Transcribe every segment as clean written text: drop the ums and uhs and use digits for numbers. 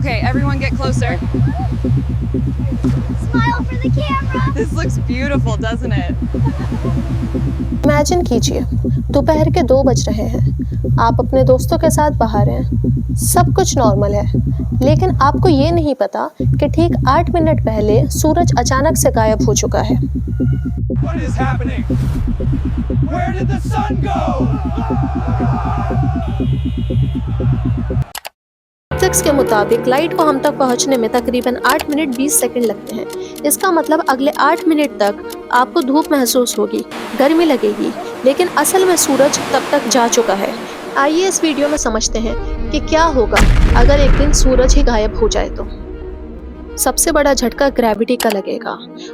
Okay, everyone get closer. Smile for the camera. This looks beautiful, doesn't it? Imagine कीजिए, दोपहर के 2 बज रहे हैं। आप अपने दोस्तों के साथ बाहर हैं। सब कुछ नॉर्मल है, लेकिन आपको ये नहीं पता कि ठीक 8 मिनट पहले सूरज अचानक से गायब हो चुका है। What is happening? Where did the sun go? Physics के मुताबिक लाइट को हम तक पहुंचने में तकरीबन 8 मिनट 20 सेकंड लगते हैं। इसका मतलब अगले 8 मिनट तक आपको धूप महसूस होगी, गर्मी लगेगी, लेकिन असल में सूरज तब तक जा चुका है। आइए इस वीडियो में समझते हैं कि क्या होगा अगर एक दिन सूरज ही गायब हो जाए तो। सबसे बड़ा झटका ग्रेविटी का लगेगा।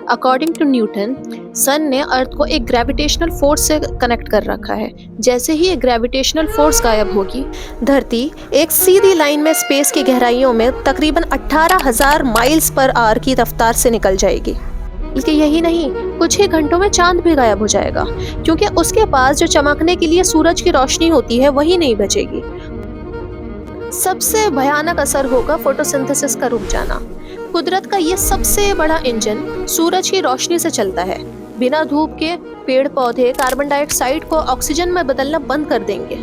अकॉर्डिंग टू न्यूटन, सन ने अर्थ को एक ग्रेविटेशनल फोर्स से कनेक्ट कर रखा है। जैसे ही ये ग्रेविटेशनल फोर्स गायब होगी, धरती एक सीधी लाइन में स्पेस की गहराइयों में तकरीबन 18,000 माइल्स पर आवर की रफ्तार से निकल जाएगी। बल्कि यही नहीं, कुछ ही घंटों में चांद भी गायब हो जाएगा, क्योंकि उसके पास जो चमकने के लिए सूरज की रोशनी होती है वही नहीं बचेगी। सबसे भयानक असर होगा फोटोसिंथेसिस का रुक जाना। कुदरत का ये सबसे बड़ा इंजन सूरज की रोशनी से चलता है। बिना धूप के पेड़ पौधे कार्बन डाइऑक्साइड को ऑक्सीजन में बदलना बंद कर देंगे।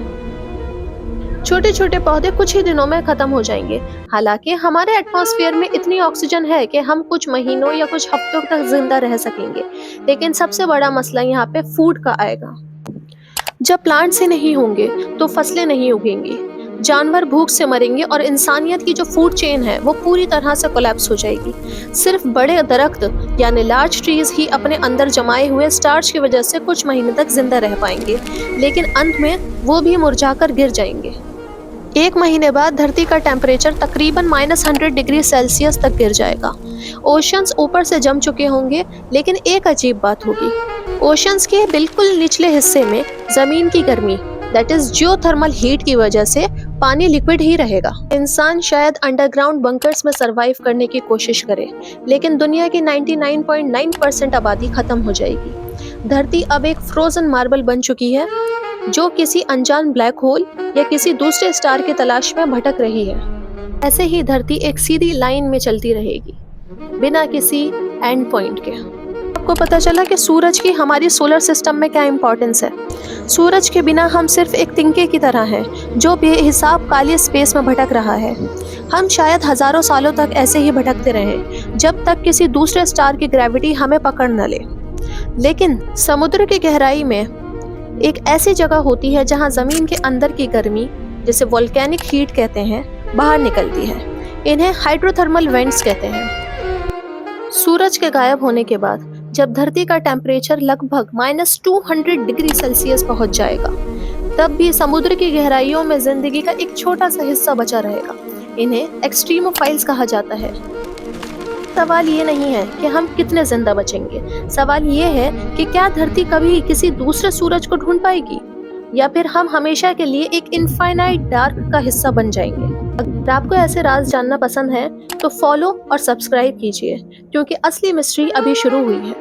छोटे छोटे पौधे कुछ ही दिनों में खत्म हो जाएंगे। हालांकि हमारे एटमॉस्फेयर में इतनी ऑक्सीजन है कि हम कुछ महीनों या कुछ हफ्तों तक जिंदा रह सकेंगे, लेकिन सबसे बड़ा मसला यहाँ पे फूड का आएगा। जब प्लांट्स ही नहीं होंगे तो फसलें नहीं उगेंगी, जानवर भूख से मरेंगे और इंसानियत की जो फूड चेन है वो पूरी तरह से कोलैप्स हो जाएगी। सिर्फ बड़े दरख्त यानी लार्ज ट्रीज ही अपने अंदर जमाए हुए स्टार्च की वजह से कुछ महीने तक जिंदा रह पाएंगे, लेकिन अंत में वो भी मुरझाकर गिर जाएंगे। 1 महीने बाद धरती का टेम्परेचर तकरीबन -100 डिग्री सेल्सियस तक गिर जाएगा। ओशंस ऊपर से जम चुके होंगे, लेकिन एक अजीब बात होगी, ओशंस के बिल्कुल निचले हिस्से में जमीन की गर्मी दैट इज जियोथर्मल हीट की वजह से पानी लिक्विड ही रहेगा। इंसान शायद अंडरग्राउंड बंकर्स में सरवाइव करने की कोशिश करे, लेकिन दुनिया की 99.9% आबादी खत्म हो जाएगी। धरती अब एक फ्रोजन मार्बल बन चुकी है, जो किसी अनजान ब्लैक होल या किसी दूसरे स्टार की तलाश में भटक रही है। ऐसे ही धरती एक सीधी लाइन में चलती रहेगी, बिना किसी एंड पॉइंट के। आपको पता चला कि सूरज की हमारी सोलर सिस्टम में क्या इंपॉर्टेंस है। सूरज के बिना हम सिर्फ एक तिनके की तरह हैं, जो बेहिसाब काली स्पेस में भटक रहा है। हम शायद हजारों सालों तक ऐसे ही भटकते रहें, जब तक किसी दूसरे स्टार की ग्रेविटी हमें पकड़ न ले। लेकिन समुद्र की गहराई में एक ऐसी जगह होती है जहां जमीन के अंदर की गर्मी, जिसे वोल्केनिक हीट कहते हैं, बाहर निकलती है। इन्हें हाइड्रोथर्मल वेंट्स कहते हैं। सूरज के गायब होने के बाद जब धरती का टेम्परेचर लगभग -200 डिग्री सेल्सियस पहुंच जाएगा, तब भी समुद्र की गहराइयों में जिंदगी का एक छोटा सा हिस्सा बचा रहेगा। इन्हें एक्सट्रीमोफाइल्स कहा जाता है। सवाल ये नहीं है कि हम कितने जिंदा बचेंगे, सवाल ये है कि क्या धरती कभी किसी दूसरे सूरज को ढूंढ पाएगी, या फिर हम हमेशा के लिए एक इनफाइनाइट डार्क का हिस्सा बन जाएंगे। अगर आपको ऐसे राज जानना पसंद है तो फॉलो और सब्सक्राइब कीजिए, क्योंकि असली मिस्ट्री अभी शुरू हुई है।